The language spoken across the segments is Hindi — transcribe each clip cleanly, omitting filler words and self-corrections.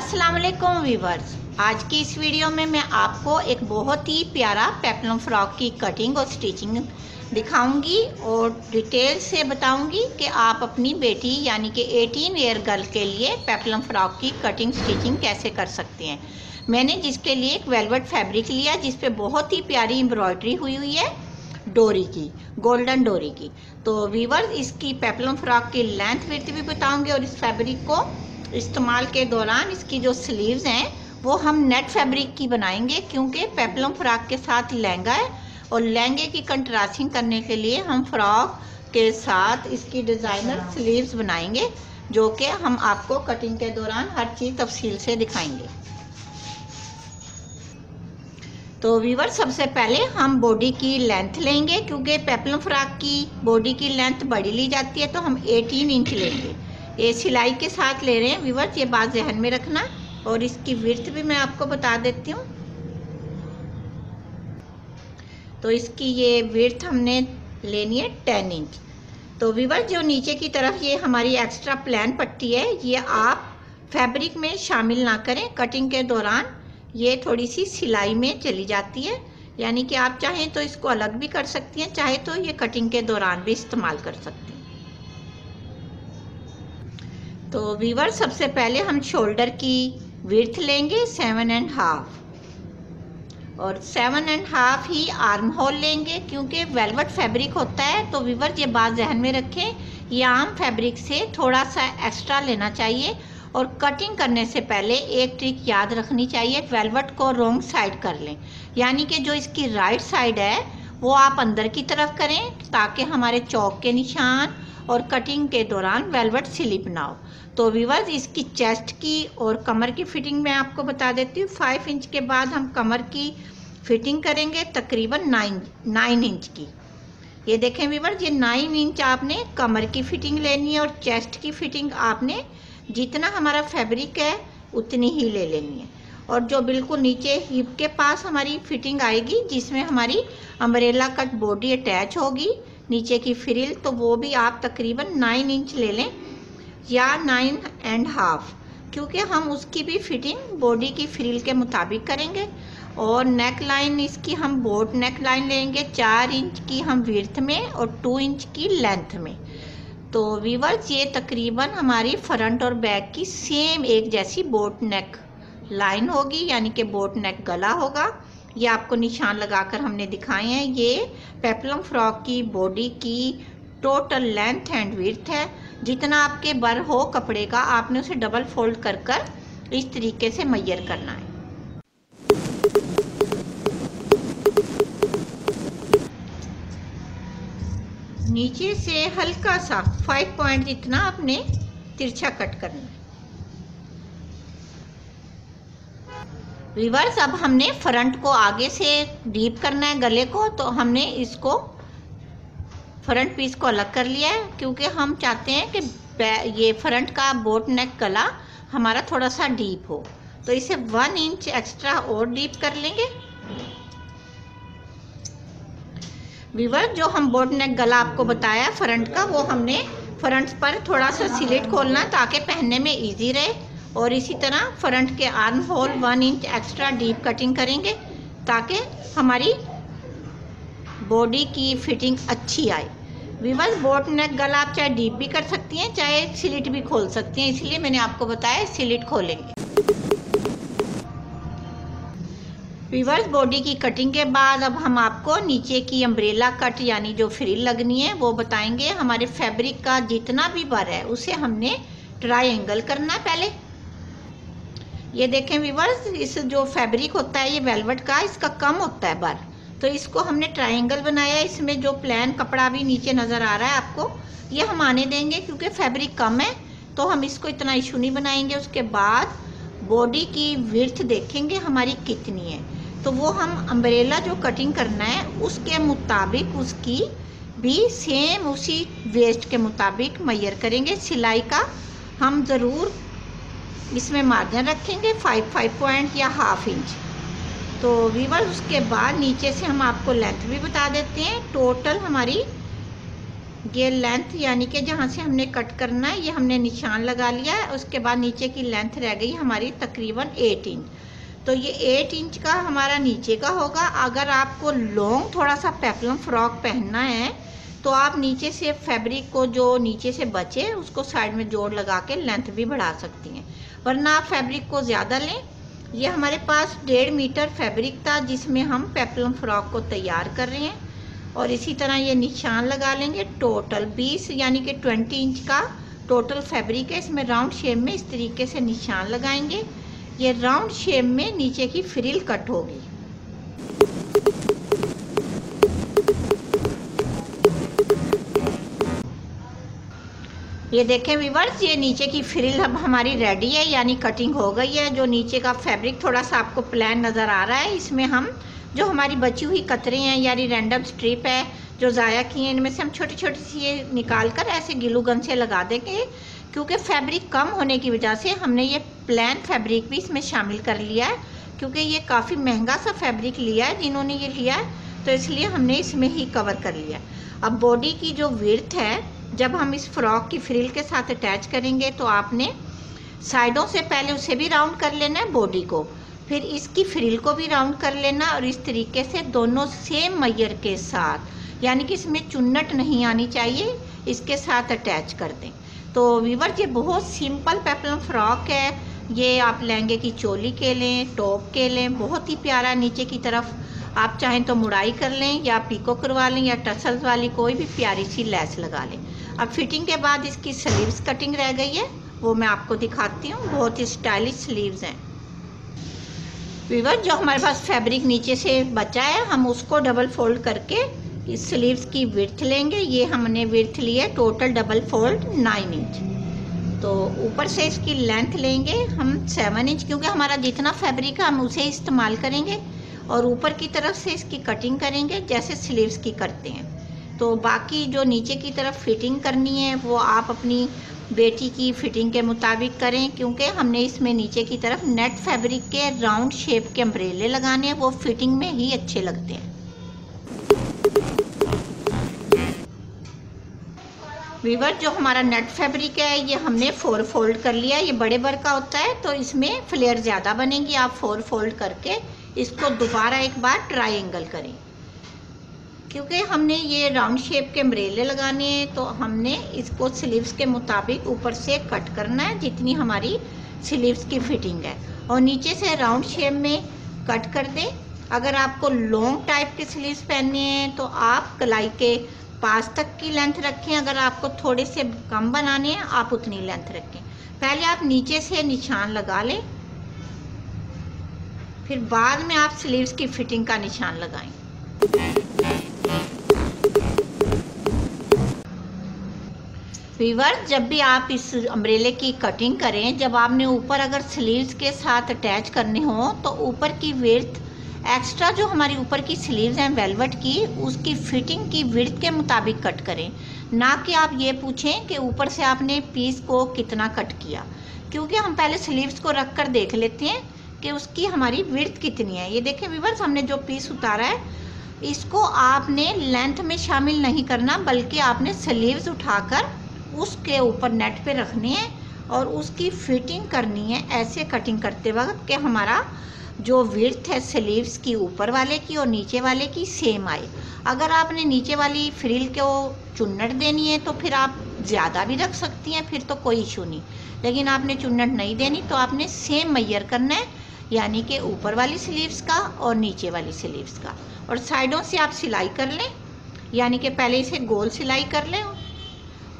अस्सलाम वालेकुम वीवर्स। आज की इस वीडियो में मैं आपको एक बहुत ही प्यारा पेप्लम फ्रॉक की कटिंग और स्टिचिंग दिखाऊंगी और डिटेल से बताऊंगी कि आप अपनी बेटी यानी कि 18 ईयर गर्ल के लिए पेप्लम फ्रॉक की कटिंग स्टिचिंग कैसे कर सकते हैं। मैंने जिसके लिए एक वेलवेट फैब्रिक लिया जिस पे बहुत ही प्यारी एम्ब्रॉयडरी हुई है डोरी की, गोल्डन डोरी की। तो वीवर्स, इसकी पेप्लम फ्रॉक की लेंथ विड्थ भी बताऊंगी और इस फैब्रिक को इस्तेमाल के दौरान इसकी जो स्लीव्स हैं वो हम नेट फैब्रिक की बनाएंगे, क्योंकि पेप्लम फ्रॉक के साथ लहंगा है और लहंगे की कंट्रास्टिंग करने के लिए हम फ्रॉक के साथ इसकी डिज़ाइनर स्लीव्स बनाएंगे, जो कि हम आपको कटिंग के दौरान हर चीज़ तफसील से दिखाएंगे। तो वीवर, सबसे पहले हम बॉडी की लेंथ लेंगे, क्योंकि पेप्लम फ्रॉक की बॉडी की लेंथ बड़ी ली जाती है, तो हम 18 इंच लेंगे। ये सिलाई के साथ ले रहे हैं वीवर, ये बात ध्यान में रखना। और इसकी विड्थ भी मैं आपको बता देती हूँ। तो इसकी ये विड्थ हमने लेनी है 10 इंच। तो वीवर, जो नीचे की तरफ ये हमारी एक्स्ट्रा प्लान पट्टी है, ये आप फैब्रिक में शामिल ना करें। कटिंग के दौरान ये थोड़ी सी सिलाई में चली जाती है, यानी कि आप चाहें तो इसको अलग भी कर सकती हैं, चाहे तो ये कटिंग के दौरान भी इस्तेमाल कर सकती हैं। तो वीवर, सबसे पहले हम शोल्डर की विड्थ लेंगे 7.5 और 7.5 ही आर्म होल लेंगे, क्योंकि वेलवेट फैब्रिक होता है। तो वीवर, ये बात ध्यान में रखें, ये आम फैब्रिक से थोड़ा सा एक्स्ट्रा लेना चाहिए। और कटिंग करने से पहले एक ट्रिक याद रखनी चाहिए, वेलवेट को रॉन्ग साइड कर लें, यानी कि जो इसकी राइट साइड है वो आप अंदर की तरफ करें, ताकि हमारे चौक के निशान और कटिंग के दौरान वेलवेट स्लिप ना हो। तो वीवर्स, इसकी चेस्ट की और कमर की फिटिंग मैं आपको बता देती हूँ। 5 इंच के बाद हम कमर की फिटिंग करेंगे तकरीबन 9 इंच की। ये देखें वीवर्स, ये 9 इंच आपने कमर की फिटिंग लेनी है और चेस्ट की फिटिंग आपने जितना हमारा फैब्रिक है उतनी ही ले लेनी है। और जो बिल्कुल नीचे हिप के पास हमारी फिटिंग आएगी, जिसमें हमारी अम्ब्रेला कट बॉडी अटैच होगी, नीचे की फ्रिल, तो वो भी आप तकरीबन 9 इंच ले लें या 9.5, क्योंकि हम उसकी भी फिटिंग बॉडी की फ्रिल के मुताबिक करेंगे। और नेक लाइन इसकी हम बोट नेक लाइन लेंगे 4 इंच की हम विड्थ में और 2 इंच की लेंथ में। तो वीवर्स, ये तकरीबन हमारी फ्रंट और बैक की सेम एक जैसी बोट नेक लाइन होगी, यानी कि बोट नेक गला होगा। ये आपको निशान लगाकर हमने दिखाए हैं। ये पेप्लम फ्रॉक की बॉडी की टोटल लेंथ एंड विड्थ है। जितना आपके बर हो कपड़े का, आपने उसे डबल फोल्ड कर कर इस तरीके से मेजर करना है। नीचे से हल्का सा 5 पॉइंट जितना आपने तिरछा कट करना है। रिवर्स, अब हमने फ्रंट को आगे से डीप करना है गले को, तो हमने इसको फ्रंट पीस को अलग कर लिया है, क्योंकि हम चाहते हैं कि ये फ्रंट का बोट नेक गला हमारा थोड़ा सा डीप हो। तो इसे 1 इंच एक्स्ट्रा और डीप कर लेंगे। वीवर, जो हम बोट नेक गला आपको बताया फ्रंट का, वो हमने फ्रंट पर थोड़ा सा स्लिट खोलना ताकि पहनने में इजी रहे। और इसी तरह फ्रंट के arm hole 1 inch extra deep cutting करेंगे, ताकि हमारी बॉडी की फिटिंग अच्छी आए। वीवर्स, बोट नेक गला आप चाहे डीप भी कर सकती हैं, चाहे स्लिट भी खोल सकती हैं, इसलिए मैंने आपको बताया स्लिट खोलेंगे। वीवर्स, बॉडी की कटिंग के बाद अब हम आपको नीचे की अम्ब्रेला कट यानी जो फ्रिल लगनी है वो बताएंगे। हमारे फैब्रिक का जितना भी बर है उसे हमने ट्रायंगल करना है पहले। ये देखें वीवर्स, इस जो फैब्रिक होता है ये वेलवेट का, इसका कम होता है बर, तो इसको हमने ट्रायंगल बनाया। इसमें जो प्लान कपड़ा भी नीचे नज़र आ रहा है आपको, ये हम आने देंगे, क्योंकि फैब्रिक कम है तो हम इसको इतना इशू नहीं बनाएंगे। उसके बाद बॉडी की विड्थ देखेंगे हमारी कितनी है, तो वो हम अम्ब्रेला जो कटिंग करना है उसके मुताबिक उसकी भी सेम उसी वेस्ट के मुताबिक मेजर करेंगे। सिलाई का हम ज़रूर इसमें मार्जिन रखेंगे 5 पॉइंट या ½ इंच। तो वीवर, उसके बाद नीचे से हम आपको लेंथ भी बता देते हैं। टोटल हमारी ये लेंथ यानी कि जहाँ से हमने कट करना है ये हमने निशान लगा लिया है। उसके बाद नीचे की लेंथ रह गई हमारी तकरीबन 8 इंच। तो ये 8 इंच का हमारा नीचे का होगा। अगर आपको लॉन्ग थोड़ा सा पेप्लम फ्रॉक पहनना है तो आप नीचे से फैब्रिक को जो नीचे से बचे उसको साइड में जोड़ लगा के लेंथ भी बढ़ा सकती हैं, वरना आप फैब्रिक को ज़्यादा लें। ये हमारे पास 1.5 मीटर फैब्रिक था जिसमें हम पेप्लम फ्रॉक को तैयार कर रहे हैं। और इसी तरह ये निशान लगा लेंगे। टोटल 20 यानी कि 20 इंच का टोटल फैब्रिक है। इसमें राउंड शेप में इस तरीके से निशान लगाएंगे। ये राउंड शेप में नीचे की फ्रिल कट होगी। ये देखें व्यूअर्स, ये नीचे की फ्रिल अब हमारी रेडी है, यानी कटिंग हो गई है। जो नीचे का फैब्रिक थोड़ा सा आपको प्लेन नज़र आ रहा है, इसमें हम जो हमारी बची हुई कतरे हैं यानी रैंडम स्ट्रिप है जो ज़ाया की हैं, इनमें से हम छोटी छोटी सी ये निकाल कर ऐसे ग्लू गन से लगा देंगे। क्योंकि फैब्रिक कम होने की वजह से हमने ये प्लेन फैब्रिक भी इसमें शामिल कर लिया है, क्योंकि ये काफ़ी महंगा सा फैब्रिक लिया है जिन्होंने ये लिया है, तो इसलिए हमने इसमें ही कवर कर लिया। अब बॉडी की जो विड्थ है, जब हम इस फ्रॉक की फ्रिल के साथ अटैच करेंगे तो आपने साइडों से पहले उसे भी राउंड कर लेना है बॉडी को, फिर इसकी फ्रिल को भी राउंड कर लेना और इस तरीके से दोनों सेम मेजर के साथ, यानी कि इसमें चुन्नट नहीं आनी चाहिए, इसके साथ अटैच कर दें। तो व्यूअर्स, ये बहुत सिंपल पेप्लम फ्रॉक है। ये आप लहंगे की चोली के लें, टॉप के लें, बहुत ही प्यारा। नीचे की तरफ आप चाहें तो मुड़ाई कर लें या पीको करवा लें या टसल्स वाली कोई भी प्यारी सी लेस लगा लें। अब फिटिंग के बाद इसकी स्लीव्स कटिंग रह गई है, वो मैं आपको दिखाती हूँ। बहुत ही स्टाइलिश स्लीव्स हैं। व्यूअर्स, जो हमारे पास फैब्रिक नीचे से बचा है हम उसको डबल फोल्ड करके इस स्लीव्स की विड्थ लेंगे। ये हमने विड्थ ली है टोटल डबल फोल्ड 9 इंच। तो ऊपर से इसकी लेंथ लेंगे हम 7 इंच, क्योंकि हमारा जितना फैब्रिक है हम उसे इस्तेमाल करेंगे। और ऊपर की तरफ से इसकी कटिंग करेंगे जैसे स्लीव्स की करते हैं। तो बाकी जो नीचे की तरफ फिटिंग करनी है वो आप अपनी बेटी की फिटिंग के मुताबिक करें, क्योंकि हमने इसमें नीचे की तरफ नेट फैब्रिक के राउंड शेप के अम्ब्रेले लगाने हैं, वो फिटिंग में ही अच्छे लगते हैं। व्यूअर, जो हमारा नेट फैब्रिक है ये हमने 4 फोल्ड कर लिया है। ये बड़े बर का होता है तो इसमें फ्लेयर ज़्यादा बनेगी। आप 4 फोल्ड करके इसको दोबारा एक बार ट्रायंगल करें, क्योंकि हमने ये राउंड शेप के अम्ब्रेले लगाने हैं तो हमने इसको स्लीव्स के मुताबिक ऊपर से कट करना है जितनी हमारी स्लीव्स की फिटिंग है, और नीचे से राउंड शेप में कट कर दें। अगर आपको लॉन्ग टाइप के स्लीव्स पहनने हैं तो आप कलाई के पास तक की लेंथ रखें। अगर आपको थोड़े से कम बनाने हैं आप उतनी लेंथ रखें। पहले आप नीचे से निशान लगा लें, फिर बाद में आप स्लीव्स की फिटिंग का निशान लगाएं। व्यूअर्स, जब भी आप इस अम्ब्रेले की कटिंग करें, जब आपने ऊपर अगर स्लीव्स के साथ अटैच करने हो तो ऊपर की विड्थ एक्स्ट्रा जो हमारी ऊपर की स्लीव्स हैं वेलवेट की, उसकी फिटिंग की विड्थ के मुताबिक कट करें। ना कि आप ये पूछें कि ऊपर से आपने पीस को कितना कट किया, क्योंकि हम पहले स्लीव्स को रख कर देख लेते हैं कि उसकी हमारी विड्थ कितनी है। ये देखें व्यूअर्स, हमने जो पीस उतारा है इसको आपने लेंथ में शामिल नहीं करना, बल्कि आपने स्लीव्स उठाकर उसके ऊपर नेट पे रखने हैं और उसकी फिटिंग करनी है ऐसे कटिंग करते वक्त कि हमारा जो विड्थ है स्लीव्स की ऊपर वाले की और नीचे वाले की सेम आए। अगर आपने नीचे वाली फ्रिल को चुन्नट देनी है तो फिर आप ज़्यादा भी रख सकती हैं, फिर तो कोई इशू नहीं। लेकिन आपने चुन्नट नहीं देनी तो आपने सेम मेजर करना है, यानी कि ऊपर वाली स्लीव्स का और नीचे वाली स्लीव्स का। और साइडों से आप सिलाई कर लें, यानी कि पहले इसे गोल सिलाई कर लें,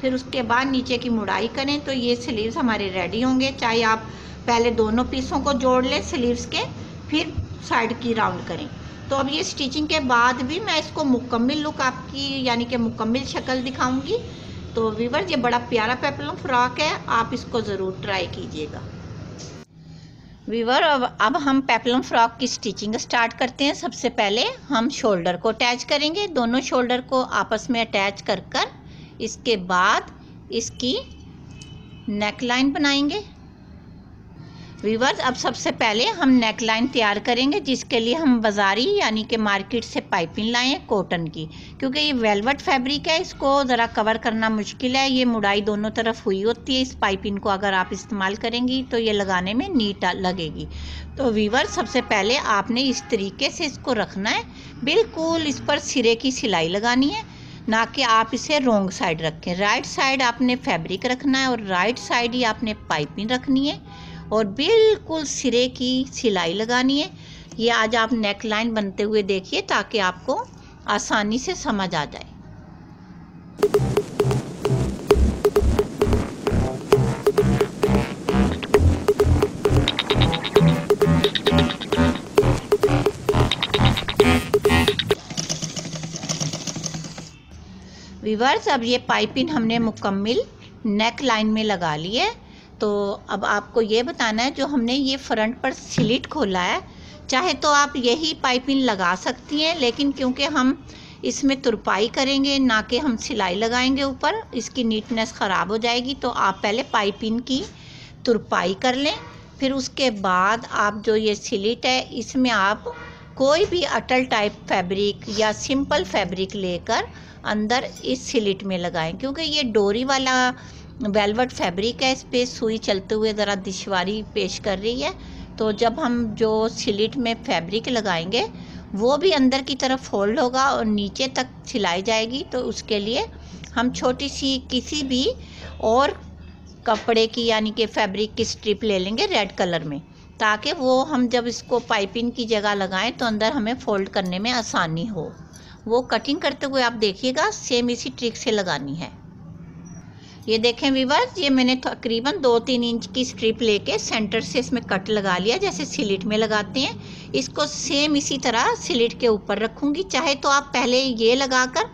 फिर उसके बाद नीचे की मुड़ाई करें तो ये स्लीव्स हमारे रेडी होंगे। चाहे आप पहले दोनों पीसों को जोड़ लें स्लीव्स के, फिर साइड की राउंड करें। तो अब ये स्टिचिंग के बाद भी मैं इसको मुकम्मल लुक आपकी यानी कि मुकम्मल शक्ल दिखाऊंगी। तो व्यूअर्स, ये बड़ा प्यारा पेप्लम फ्रॉक है, आप इसको ज़रूर ट्राई कीजिएगा। व्यूअर, अब हम पेप्लम फ्रॉक की स्टिचिंग स्टार्ट करते हैं। सबसे पहले हम शोल्डर को अटैच करेंगे, दोनों शोल्डर को आपस में अटैच कर कर इसके बाद इसकी नेक लाइन बनाएंगे। व्यूअर्स, अब सबसे पहले हम नेक लाइन तैयार करेंगे, जिसके लिए हम बाज़ारी यानी कि मार्केट से पाइपिंग लाए हैं कॉटन की। क्योंकि ये वेलवेट फैब्रिक है, इसको ज़रा कवर करना मुश्किल है। ये मुड़ाई दोनों तरफ हुई होती है। इस पाइपिंग को अगर आप इस्तेमाल करेंगी तो ये लगाने में नीट लगेगी। तो व्यूअर्स, सबसे पहले आपने इस तरीके से इसको रखना है, बिल्कुल इस पर सिरे की सिलाई लगानी है, ना कि आप इसे रॉन्ग साइड रखें। राइट साइड आपने फैब्रिक रखना है और राइट साइड ही आपने पाइपिंग रखनी है और बिल्कुल सिरे की सिलाई लगानी है। ये आज आप नेक लाइन बनते हुए देखिए ताकि आपको आसानी से समझ आ जाए। व्यूअर्स, अब ये पाइपिंग हमने मुकम्मल नेक लाइन में लगा ली है। तो अब आपको ये बताना है, जो हमने ये फ्रंट पर स्लिट खोला है, चाहे तो आप यही पाइपिंग लगा सकती हैं, लेकिन क्योंकि हम इसमें तुरपाई करेंगे ना कि हम सिलाई लगाएंगे ऊपर, इसकी नीटनेस ख़राब हो जाएगी। तो आप पहले पाइपिंग की तुरपाई कर लें, फिर उसके बाद आप जो ये स्लिट है इसमें आप कोई भी अटल टाइप फैब्रिक या सिंपल फैब्रिक लेकर अंदर इस स्लिट में लगाएं। क्योंकि ये डोरी वाला वेलवेट फैब्रिक है, इस पे सुई चलते हुए ज़रा दुश्वारी पेश कर रही है। तो जब हम जो स्लिट में फैब्रिक लगाएंगे वो भी अंदर की तरफ फोल्ड होगा और नीचे तक सिलाई जाएगी। तो उसके लिए हम छोटी सी किसी भी और कपड़े की यानी कि फैब्रिक की स्ट्रिप ले लेंगे रेड कलर में, ताकि वो हम जब इसको पाइपिंग की जगह लगाएं तो अंदर हमें फोल्ड करने में आसानी हो। वो कटिंग करते हुए आप देखिएगा, सेम इसी ट्रिक से लगानी है। ये देखें व्यूअर्स, ये मैंने तकरीबन 2-3 इंच की स्ट्रिप लेके सेंटर से इसमें कट लगा लिया, जैसे स्लिट में लगाते हैं। इसको सेम इसी तरह स्लिट के ऊपर रखूँगी। चाहे तो आप पहले ये लगाकर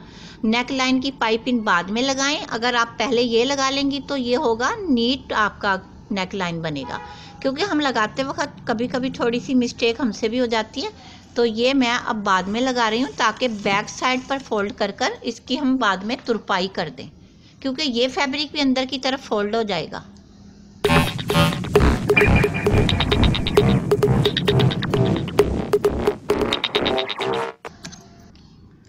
नेक लाइन की पाइपिंग बाद में लगाएं। अगर आप पहले ये लगा लेंगी तो ये होगा नीट आपका नेक लाइन बनेगा। क्योंकि हम लगाते वक्त कभी कभी थोड़ी सी मिस्टेक हमसे भी हो जाती है। तो ये मैं अब बाद में लगा रही हूँ, ताकि बैक साइड पर फोल्ड कर कर इसकी हम बाद में तुरपाई कर दें, क्योंकि ये फैब्रिक भी अंदर की तरफ फोल्ड हो जाएगा।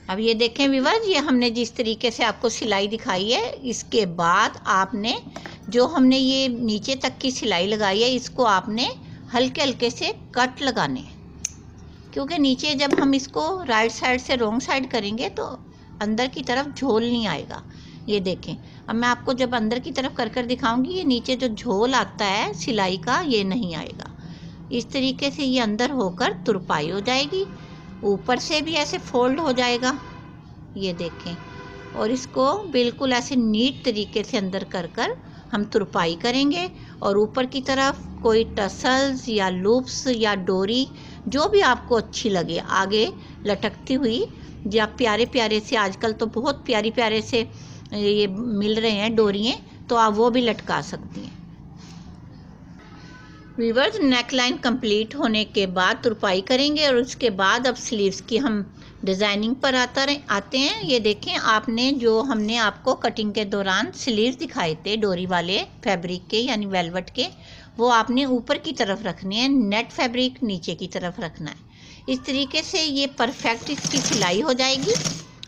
अब ये देखें व्यूअर्स, ये हमने जिस तरीके से आपको सिलाई दिखाई है, इसके बाद आपने जो हमने ये नीचे तक की सिलाई लगाई है, इसको आपने हल्के हल्के से कट लगाने हैं। क्योंकि नीचे जब हम इसको राइट साइड से रॉन्ग साइड करेंगे तो अंदर की तरफ झोल नहीं आएगा। ये देखें, अब मैं आपको जब अंदर की तरफ कर कर दिखाऊंगी, ये नीचे जो झोल आता है सिलाई का, ये नहीं आएगा। इस तरीके से ये अंदर होकर तुरपाई हो जाएगी, ऊपर से भी ऐसे फोल्ड हो जाएगा। ये देखें, और इसको बिल्कुल ऐसे नीट तरीके से अंदर कर कर हम तुरपाई करेंगे। और ऊपर की तरफ कोई टसल्स या लूप्स या डोरी जो भी आपको अच्छी लगे आगे लटकती हुई, या प्यारे प्यारे से, आजकल तो बहुत प्यारी प्यारे से ये मिल रहे हैं डोरियाँ, तो आप वो भी लटका सकती हैं। व्यूअर्स, नेक लाइन कंप्लीट होने के बाद तुरपाई करेंगे और उसके बाद अब स्लीव्स की हम डिज़ाइनिंग पर आते हैं। ये देखें, आपने जो हमने आपको कटिंग के दौरान स्लीव्स दिखाए थे डोरी वाले फैब्रिक के यानी वेलवेट के, वो आपने ऊपर की तरफ रखने हैं, नेट फैब्रिक नीचे की तरफ रखना है। इस तरीके से ये परफेक्ट इसकी सिलाई हो जाएगी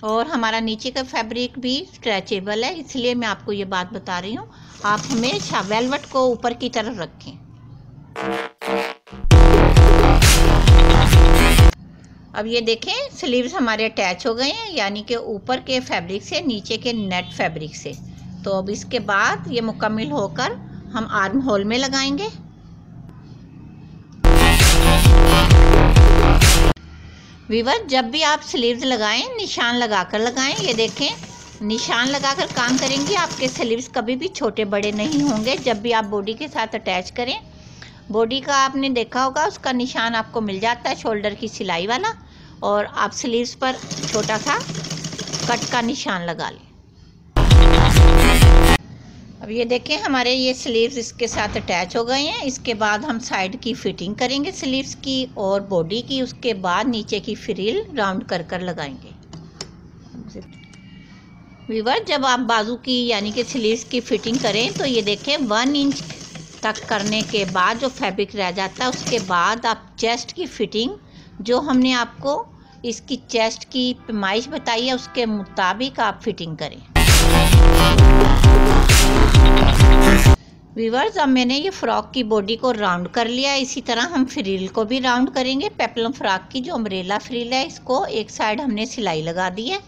और हमारा नीचे का फैब्रिक भी स्ट्रेचेबल है। इसलिए मैं आपको ये बात बता रही हूँ, आप हमेशा वेलवेट को ऊपर की तरफ रखें। अब ये देखें, स्लीव्स हमारे अटैच हो गए हैं, यानी कि ऊपर के फैब्रिक से नीचे के नेट फैब्रिक से। तो अब इसके बाद ये मुकम्मल होकर हम आर्म होल में लगाएंगे। व्यूअर, जब भी आप स्लीव्स लगाएं, निशान लगाकर लगाएं। ये देखें, निशान लगाकर काम करेंगे, आपके स्लीव्स कभी भी छोटे बड़े नहीं होंगे। जब भी आप बॉडी के साथ अटैच करें, बॉडी का आपने देखा होगा उसका निशान आपको मिल जाता है शोल्डर की सिलाई वाला, और आप स्लीव्स पर छोटा सा कट का निशान लगा लें। अब ये देखें, हमारे ये स्लीव्स इसके साथ अटैच हो गए हैं। इसके बाद हम साइड की फिटिंग करेंगे स्लीव्स की और बॉडी की। उसके बाद नीचे की फ्रिल राउंड कर कर लगाएंगे। व्यूअर, जब आप बाजू की यानी कि स्लीव्स की फिटिंग करें तो ये देखें 1 इंच तक करने के बाद जो फैब्रिक रह जाता है, उसके बाद आप चेस्ट की फिटिंग जो हमने आपको इसकी चेस्ट की पैमाइश बताई है उसके मुताबिक आप फिटिंग करें। व्यूअर्स, अब मैंने ये फ्रॉक की बॉडी को राउंड कर लिया। इसी तरह हम फ्रिल को भी राउंड करेंगे। पेप्लम फ्रॉक की जो अम्ब्रेला फ्रिल है, इसको एक साइड हमने सिलाई लगा दी है,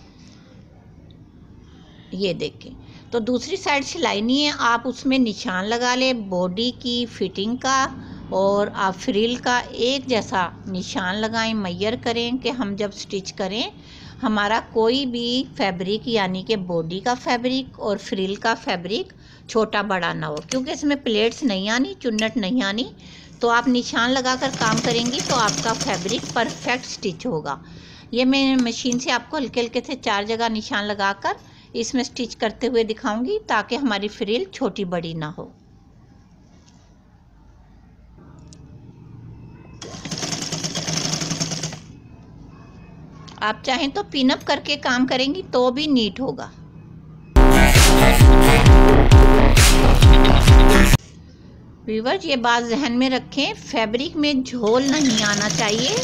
ये देखें। तो दूसरी साइड सिलाई नहीं है, आप उसमें निशान लगा ले बॉडी की फिटिंग का, और आप फ्रिल का एक जैसा निशान लगाएं, मैयर करें कि हम जब स्टिच करें हमारा कोई भी फैब्रिक यानी कि बॉडी का फैब्रिक और फ्रिल का फैब्रिक छोटा बड़ा ना हो, क्योंकि इसमें प्लेट्स नहीं आनी, चुन्नट नहीं आनी। तो आप निशान लगाकर काम करेंगी तो आपका फैब्रिक परफेक्ट स्टिच होगा। ये मैं मशीन से आपको हल्के हल्के से 4 जगह निशान लगाकर इसमें स्टिच करते हुए दिखाऊंगी, ताकि हमारी फ्रिल छोटी बड़ी ना हो। आप चाहें तो पिन अप करके काम करेंगी तो भी नीट होगा। व्यूअर्स, ये बात जहन में रखें, फैब्रिक में झोल नहीं आना चाहिए,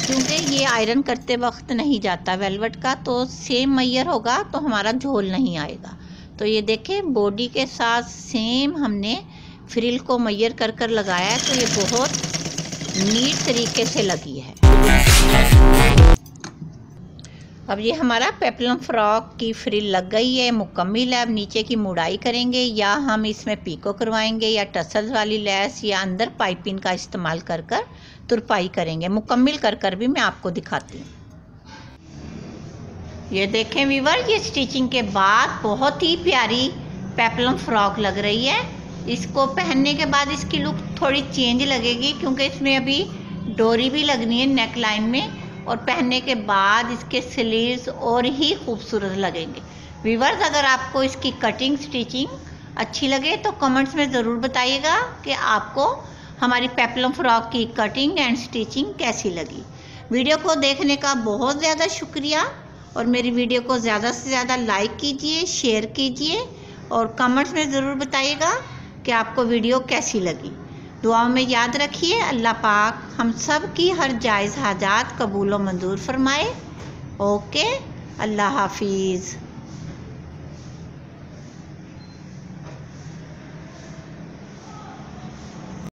क्योंकि ये आयरन करते वक्त नहीं जाता वेलवेट का, तो सेम मैयर होगा तो हमारा झोल नहीं आएगा। तो ये देखें, बॉडी के साथ सेम हमने फ्रिल को मैयर कर कर लगाया है, तो ये बहुत नीट तरीके से लगी है। अब ये हमारा पेप्लम फ्रॉक की फ्रिल लग गई है, मुकम्मल है। अब नीचे की मुड़ाई करेंगे, या हम इसमें पीको करवाएंगे, या टसल्स वाली लेस, या अंदर पाइपिंग का इस्तेमाल कर कर तुरपाई करेंगे। मुकम्मल कर कर भी मैं आपको दिखाती हूँ। ये देखें व्यूअर, ये स्टिचिंग के बाद बहुत ही प्यारी पेप्लम फ्रॉक लग रही है। इसको पहनने के बाद इसकी लुक थोड़ी चेंज लगेगी, क्योंकि इसमें अभी डोरी भी लगनी है नेक लाइन में, और पहनने के बाद इसके स्लीव्स और ही खूबसूरत लगेंगे। व्यूअर्स, अगर आपको इसकी कटिंग स्टिचिंग अच्छी लगे तो कमेंट्स में ज़रूर बताइएगा कि आपको हमारी पेप्लम फ्रॉक की कटिंग एंड स्टिचिंग कैसी लगी। वीडियो को देखने का बहुत ज़्यादा शुक्रिया, और मेरी वीडियो को ज़्यादा से ज़्यादा लाइक कीजिए, शेयर कीजिए, और कमेंट्स में ज़रूर बताइएगा कि आपको वीडियो कैसी लगी। दुआओं में याद रखिए। अल्लाह पाक हम सब की हर जायज़ हाजात कबूल व मंजूर फरमाए। ओके, अल्लाह हाफिज़।